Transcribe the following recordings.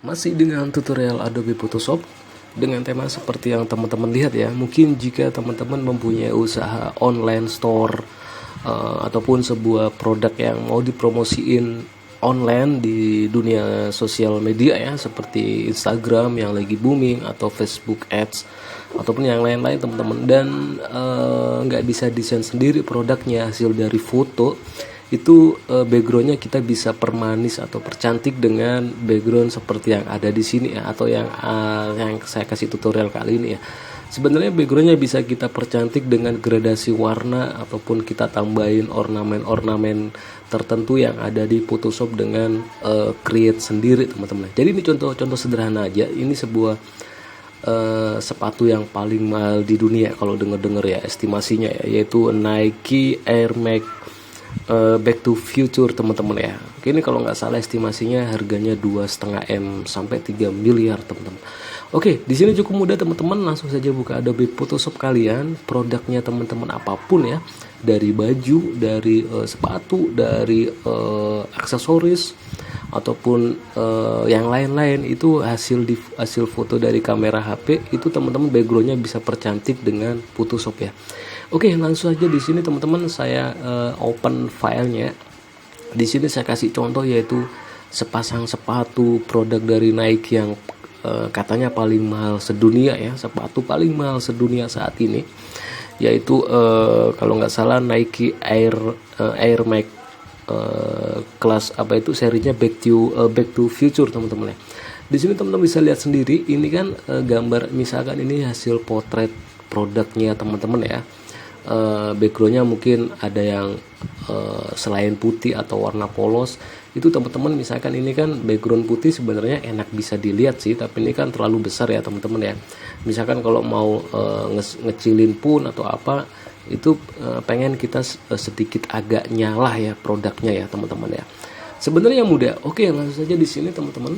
Masih dengan tutorial Adobe Photoshop dengan tema seperti yang teman-teman lihat ya. Mungkin jika teman-teman mempunyai usaha online store ataupun sebuah produk yang mau dipromosiin online di dunia sosial media ya, seperti Instagram yang lagi booming atau Facebook Ads ataupun yang lain-lain teman-teman, dan nggak bisa desain sendiri produknya hasil dari foto itu, backgroundnya kita bisa permanis atau percantik dengan background seperti yang ada di sini ya, atau yang saya kasih tutorial kali ini ya. Sebenarnya backgroundnya bisa kita percantik dengan gradasi warna ataupun kita tambahin ornamen-ornamen tertentu yang ada di Photoshop dengan create sendiri teman-teman. Jadi ini contoh sederhana aja. Ini sebuah sepatu yang paling mahal di dunia kalau denger-denger ya estimasinya ya, yaitu Nike Air Max Back to Future teman-teman ya. Ini kalau nggak salah estimasinya harganya 2,5 M sampai 3 miliar teman-teman. Oke, di sini cukup mudah teman-teman, langsung saja buka Adobe Photoshop kalian, produknya teman-teman apapun ya, dari baju, dari sepatu, dari aksesoris ataupun yang lain-lain, itu hasil foto dari kamera HP itu teman-teman backgroundnya bisa percantik dengan Photoshop ya. Oke, langsung aja di sini teman-teman saya open filenya. Di sini saya kasih contoh yaitu sepasang sepatu produk dari Nike yang katanya paling mahal sedunia ya, sepatu paling mahal sedunia saat ini, yaitu kalau nggak salah Nike Air Max kelas apa itu serinya Back to Future teman-teman ya. Di sini teman-teman bisa lihat sendiri, ini kan gambar, misalkan ini hasil potret produknya teman-teman ya. Backgroundnya mungkin ada yang selain putih atau warna polos itu teman-teman, misalkan ini kan background putih sebenarnya enak bisa dilihat sih, tapi ini kan terlalu besar ya teman-teman ya. Misalkan kalau mau ngecilin pun atau apa itu pengen kita sedikit agak nyala ya produknya ya teman-teman ya. Sebenarnya mudah. Oke, langsung saja di sini teman-teman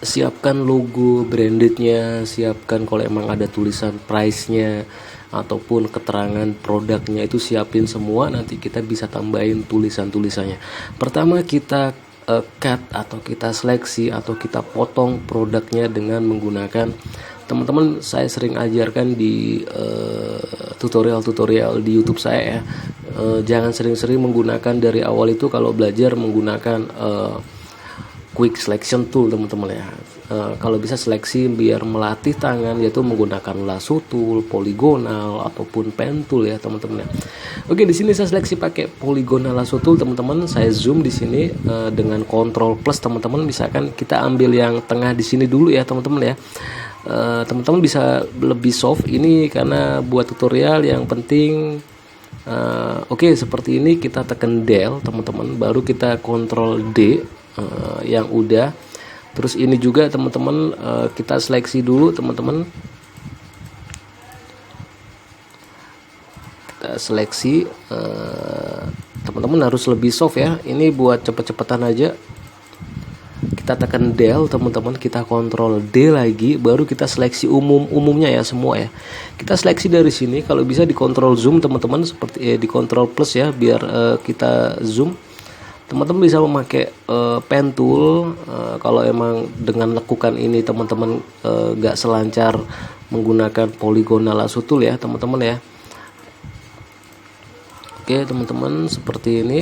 siapkan logo brandednya, siapkan kalau emang ada tulisan price-nya ataupun keterangan produknya itu siapin semua, nanti kita bisa tambahin tulisan-tulisannya. Pertama kita cut atau kita seleksi atau kita potong produknya dengan menggunakan, teman-teman saya sering ajarkan di tutorial-tutorial di YouTube saya ya. Jangan sering-sering menggunakan dari awal itu kalau belajar menggunakan quick selection tool teman-teman ya. Kalau bisa seleksi biar melatih tangan, yaitu menggunakan lasso tool, poligonal ataupun pen tool ya teman-teman ya. Oke, di sini saya seleksi pakai poligonal lasso tool teman-teman. Saya zoom di sini dengan Ctrl plus teman-teman. Misalkan kita ambil yang tengah di sini dulu ya teman-teman ya. Teman-teman bisa lebih soft ini karena buat tutorial yang penting. Oke, seperti ini kita tekan Del teman-teman, baru kita Ctrl D yang udah. Terus ini juga teman-teman kita seleksi dulu teman-teman. Kita seleksi, teman-teman harus lebih soft ya. Ini buat cepet-cepetan aja. Kita tekan Del teman-teman, kita Ctrl D lagi, baru kita seleksi umumnya ya semua ya. Kita seleksi dari sini, kalau bisa di Ctrl zoom teman-teman, seperti di Ctrl plus ya biar kita zoom. Teman-teman bisa memakai pen tool kalau emang dengan lekukan ini teman-teman gak selancar menggunakan poligonal lasso tool ya teman-teman ya. Oke teman-teman, seperti ini.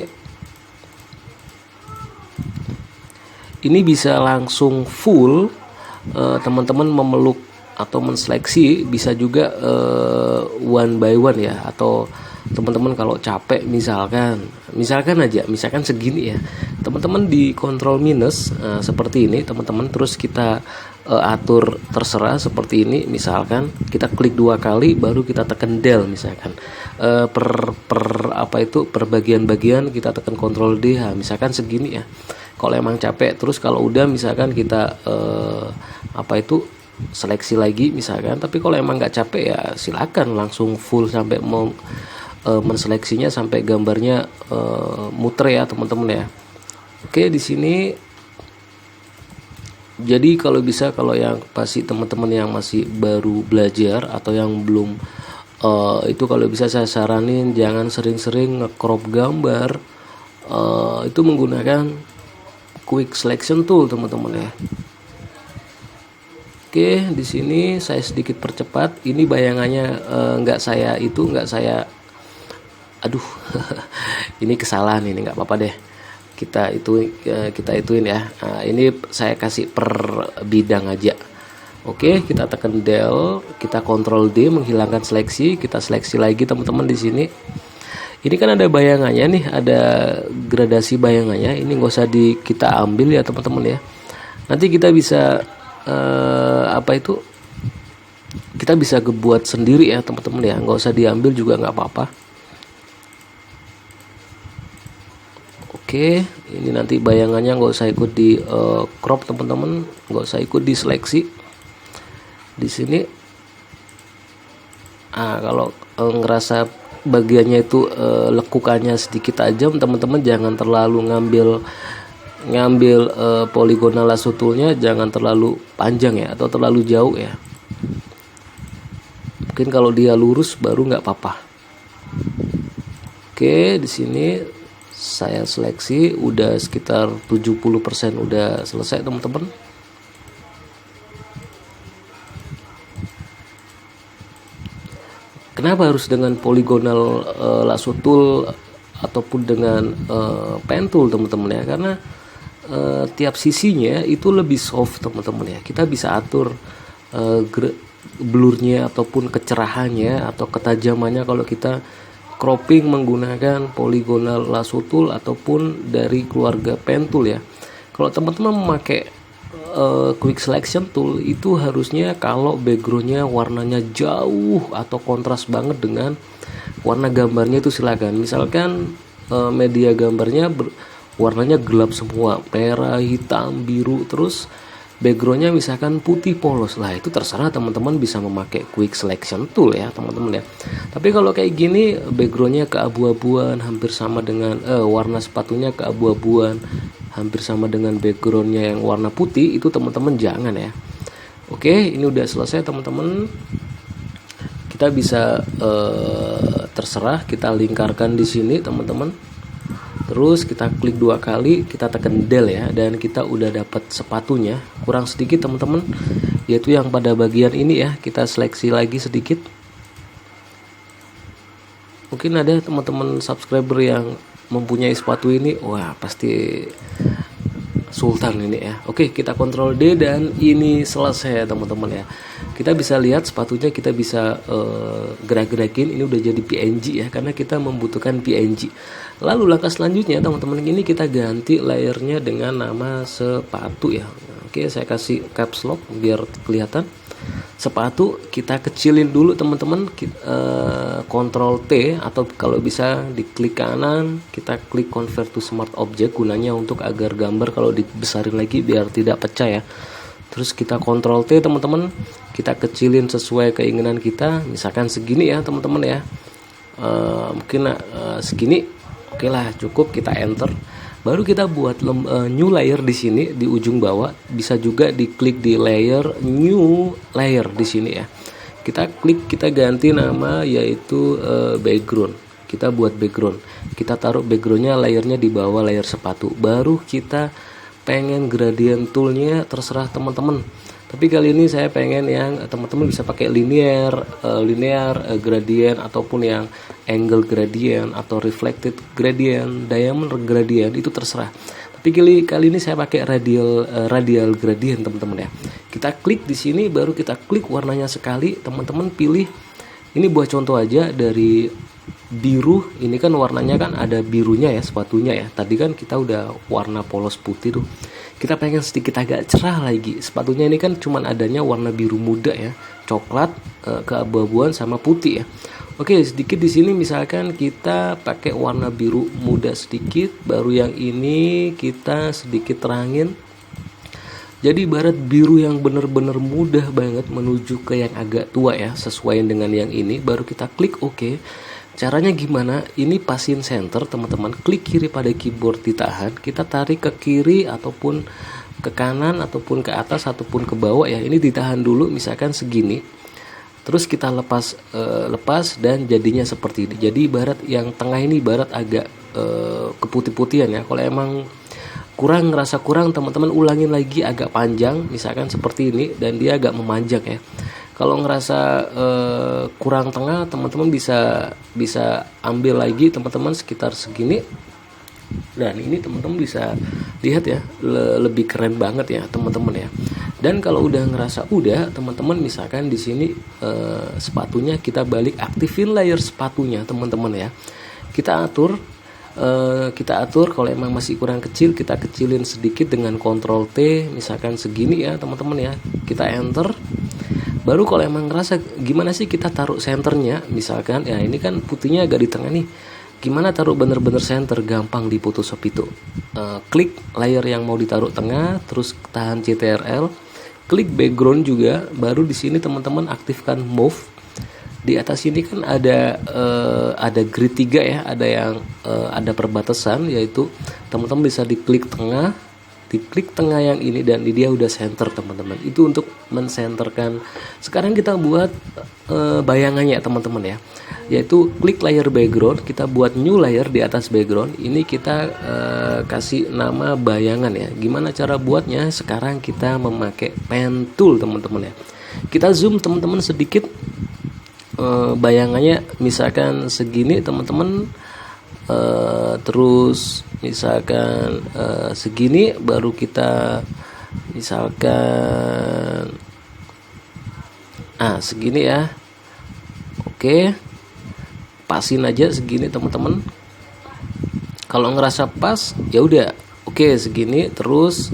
Ini bisa langsung full, teman-teman memeluk atau menseleksi, bisa juga one by one ya, atau teman-teman kalau capek misalkan segini ya teman-teman, di Ctrl minus seperti ini teman-teman, terus kita atur terserah seperti ini, misalkan kita klik 2 kali baru kita tekan Del, misalkan per bagian-bagian kita tekan Ctrl D, misalkan segini ya kalau emang capek. Terus kalau udah misalkan kita seleksi lagi misalkan, tapi kalau emang nggak capek ya silakan langsung full sampai mau menseleksinya sampai gambarnya muter ya teman-teman ya. Oke, di sini jadi kalau bisa, kalau yang pasti teman-teman yang masih baru belajar atau yang belum itu, kalau bisa saya saranin jangan sering-sering nge-crop gambar, itu menggunakan quick selection tool teman-teman ya. Oke, di sini saya sedikit percepat. Ini bayangannya nggak saya, aduh, ini kesalahan, ini nggak apa-apa deh. Kita ituin ya. Nah, ini saya kasih per bidang aja. Oke, kita tekan del, kita Ctrl D menghilangkan seleksi, kita seleksi lagi teman-teman di sini. Ini kan ada bayangannya nih, ada gradasi bayangannya. Ini nggak usah kita ambil ya teman-teman ya. Nanti kita bisa kita bisa buat sendiri ya teman-teman ya, nggak usah diambil juga nggak apa-apa. Oke, ini nanti bayangannya nggak usah ikut di crop teman-teman, nggak usah ikut di seleksi di sini. Kalau ngerasa bagiannya itu lekukannya sedikit tajam, teman-teman jangan terlalu ngambil poligonal lasso toolnya, jangan terlalu panjang ya atau terlalu jauh ya. Mungkin kalau dia lurus baru nggak apa-apa. Oke, di sini saya seleksi udah sekitar 70% udah selesai teman-teman. Kenapa harus dengan poligonal lasso tool ataupun dengan pen tool teman-teman ya? Karena tiap sisinya itu lebih soft teman-teman ya. Kita bisa atur blurnya ataupun kecerahannya atau ketajamannya kalau kita cropping menggunakan poligonal lasso tool ataupun dari keluarga pen tool ya. Kalau teman-teman memakai quick selection tool itu harusnya kalau backgroundnya warnanya jauh atau kontras banget dengan warna gambarnya itu silakan. Misalkan media gambarnya warnanya gelap semua, merah, hitam, biru, terus backgroundnya misalkan putih polos lah, itu terserah teman-teman bisa memakai quick selection tool ya teman-teman ya. Tapi kalau kayak gini backgroundnya keabu-abuan hampir sama dengan warna sepatunya keabu-abuan hampir sama dengan backgroundnya yang warna putih, itu teman-teman jangan ya. Oke, ini udah selesai teman-teman. Kita bisa terserah kita lingkarkan di sini teman-teman. Terus kita klik 2 kali, kita tekan del ya, dan kita udah dapat sepatunya. Kurang sedikit teman-teman, yaitu yang pada bagian ini ya, kita seleksi lagi sedikit. Mungkin ada teman-teman subscriber yang mempunyai sepatu ini, wah pasti sultan ini ya. Oke, kita Ctrl D dan ini selesai teman-teman ya. Kita bisa lihat sepatunya, kita bisa gerak-gerakin. Ini udah jadi PNG ya, karena kita membutuhkan PNG. Lalu langkah selanjutnya teman-teman, ini kita ganti layernya dengan nama sepatu ya. Oke, saya kasih caps lock biar kelihatan. Sepatu kita kecilin dulu teman-teman, Ctrl T atau kalau bisa diklik kanan, kita klik convert to smart object, gunanya untuk agar gambar kalau dibesarin lagi biar tidak pecah ya. Terus kita Ctrl T teman-teman, kita kecilin sesuai keinginan kita, misalkan segini ya teman-teman ya. Mungkin segini, oke lah cukup, kita enter. Baru kita buat new layer di sini di ujung bawah. Bisa juga diklik di layer new layer di sini ya. Kita klik, kita ganti nama yaitu background. Kita buat background. Kita taruh backgroundnya layernya di bawah layer sepatu. Baru kita pengen gradient toolnya terserah teman-teman. Tapi kali ini saya pengen yang teman-teman bisa pakai linear gradient ataupun yang angle gradient atau reflected gradient, diamond gradient, itu terserah. Tapi kali ini saya pakai radial gradient teman-teman ya. Kita klik di sini, baru kita klik warnanya sekali, teman-teman pilih. Ini buat contoh aja dari biru, ini kan warnanya kan ada birunya ya sepatunya ya. Tadi kan kita udah warna polos putih tuh. Kita pengen sedikit agak cerah lagi. Sepatunya ini kan cuman adanya warna biru muda ya, coklat, keabu-abuan sama putih ya. Oke, sedikit di sini misalkan kita pakai warna biru muda sedikit, baru yang ini kita sedikit terangin. Jadi ibarat biru yang bener-bener mudah banget menuju ke yang agak tua ya, sesuai dengan yang ini, baru kita klik OK. Caranya gimana? Ini pasin center teman-teman, klik kiri pada keyboard ditahan, kita tarik ke kiri ataupun ke kanan ataupun ke atas ataupun ke bawah ya. Ini ditahan dulu misalkan segini. Terus kita lepas dan jadinya seperti ini. Jadi ibarat yang tengah ini ibarat agak keputih-putihan ya. Kalau emang ngerasa kurang, teman-teman ulangin lagi agak panjang misalkan seperti ini, dan dia agak memanjang ya. Kalau ngerasa kurang tengah, teman-teman bisa ambil lagi teman-teman sekitar segini. Dan ini teman-teman bisa lihat ya, lebih keren banget ya teman-teman ya. Dan kalau udah ngerasa udah, teman-teman misalkan di sini sepatunya kita balik, aktifin layer sepatunya teman-teman ya. Kita atur kalau emang masih kurang kecil, kita kecilin sedikit dengan Ctrl T, misalkan segini ya teman-teman ya. Kita enter. Baru kalau emang ngerasa gimana sih kita taruh senternya, misalkan ya ini kan putihnya agak di tengah nih, gimana taruh bener-bener center, gampang di Photoshop itu. Klik layer yang mau ditaruh tengah, terus tahan CTRL, klik background juga, baru di sini teman-teman aktifkan move. Di atas ini kan ada grid 3 ya, ada perbatasan, yaitu teman-teman bisa diklik tengah yang ini, dan dia udah center teman-teman. Itu untuk mensenterkan. Sekarang kita buat bayangannya teman-teman ya, yaitu klik layer background, kita buat new layer di atas background. Ini kita kasih nama bayangan ya. Gimana cara buatnya? Sekarang kita memakai pen tool teman-teman ya. Kita zoom teman-teman sedikit. Bayangannya misalkan segini teman-teman, terus misalkan segini, baru kita misalkan segini ya. Oke, pasin aja segini teman-teman. Kalau ngerasa pas ya udah oke segini. Terus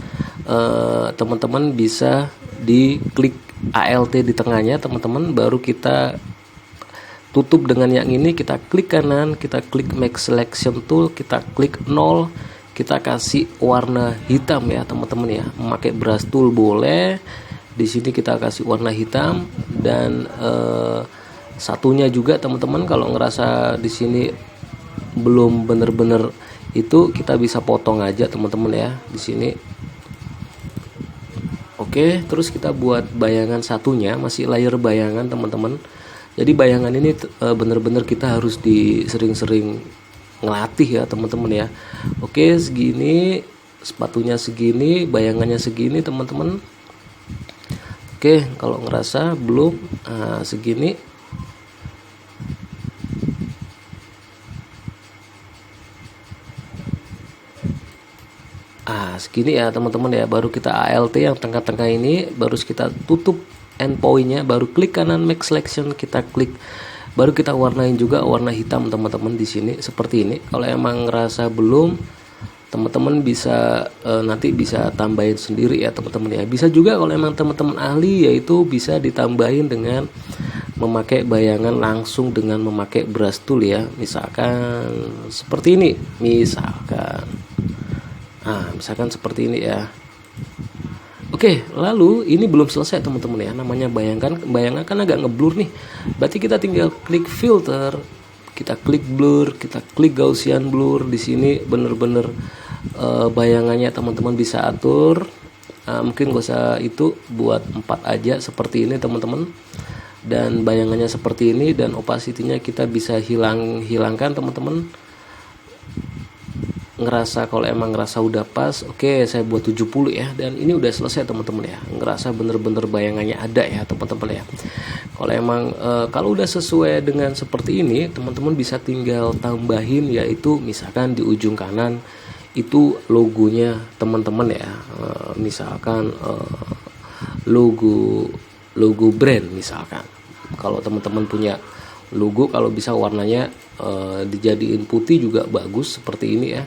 teman-teman bisa diklik ALT di tengahnya teman-teman, baru kita tutup dengan yang ini, kita klik kanan, kita klik make selection tool, kita klik 0, kita kasih warna hitam ya teman-teman ya. Memakai brush tool boleh. Di sini kita kasih warna hitam, dan satunya juga teman-teman kalau ngerasa di sini belum bener-bener itu, kita bisa potong aja teman-teman ya di sini. Oke, terus kita buat bayangan satunya, masih layer bayangan teman-teman. Jadi bayangan ini bener-bener kita harus sering-sering ngelatih ya teman-teman ya. Oke, segini, sepatunya segini, bayangannya segini teman-teman. Oke, kalau ngerasa belum segini. Segini ya teman-teman ya. Baru kita ALT yang tengah-tengah ini, baru kita tutup endpointnya, baru klik kanan make selection, kita klik, baru kita warnain juga warna hitam teman-teman di sini seperti ini. Kalau emang ngerasa belum, teman-teman bisa nanti bisa tambahin sendiri ya teman-teman ya. Bisa juga kalau emang teman-teman ahli, yaitu bisa ditambahin dengan memakai bayangan langsung dengan memakai brush tool ya. Misalkan seperti ini, misalkan seperti ini ya. Oke, lalu ini belum selesai teman-teman ya. Namanya bayangan kan agak ngeblur nih. Berarti kita tinggal klik filter, kita klik blur, kita klik Gaussian blur. Di sini bener-bener bayangannya teman-teman bisa atur. Mungkin gak usah itu, buat 4 aja seperti ini teman-teman. Dan bayangannya seperti ini, dan opacity-nya kita bisa hilangkan teman-teman. Ngerasa kalau emang ngerasa udah pas, oke saya buat 70 ya, dan ini udah selesai teman-teman ya. Ngerasa bener-bener bayangannya ada ya teman-teman ya. Kalau emang kalau udah sesuai dengan seperti ini, teman-teman bisa tinggal tambahin, yaitu misalkan di ujung kanan itu logonya teman-teman ya. Misalkan logo brand misalkan. Kalau teman-teman punya logo, kalau bisa warnanya dijadiin putih juga bagus seperti ini ya.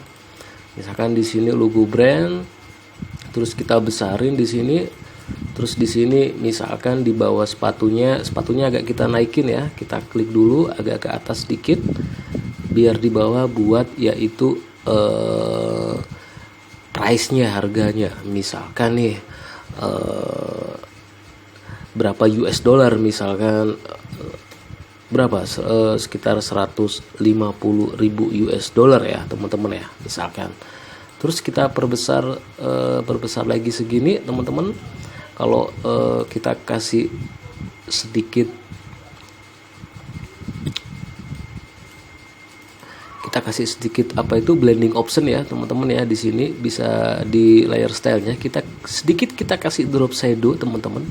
Misalkan di sini logo brand, terus kita besarin di sini, terus di sini misalkan di bawah sepatunya agak kita naikin ya, kita klik dulu agak ke atas sedikit, biar di bawah buat yaitu price-nya, harganya, misalkan nih berapa US dollar, misalkan berapa, sekitar 150.000 US dollar ya teman-teman ya misalkan. Terus kita perbesar lagi segini teman-teman. Kalau kita kasih sedikit, kita kasih sedikit apa itu blending option ya teman-teman ya. Di sini bisa di layer stylenya kita sedikit kita kasih drop shadow teman-teman,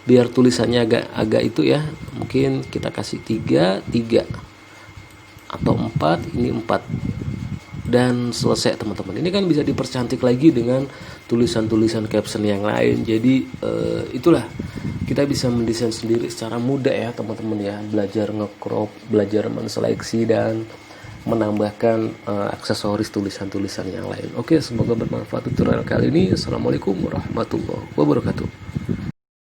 biar tulisannya agak itu ya, mungkin kita kasih 3 atau 4, ini 4, dan selesai teman-teman. Ini kan bisa dipercantik lagi dengan tulisan-tulisan caption yang lain. Jadi itulah, kita bisa mendesain sendiri secara mudah ya teman-teman ya, belajar nge-crop, belajar menseleksi dan menambahkan aksesoris tulisan-tulisan yang lain. Oke, semoga bermanfaat tutorial kali ini. Assalamualaikum warahmatullahi wabarakatuh.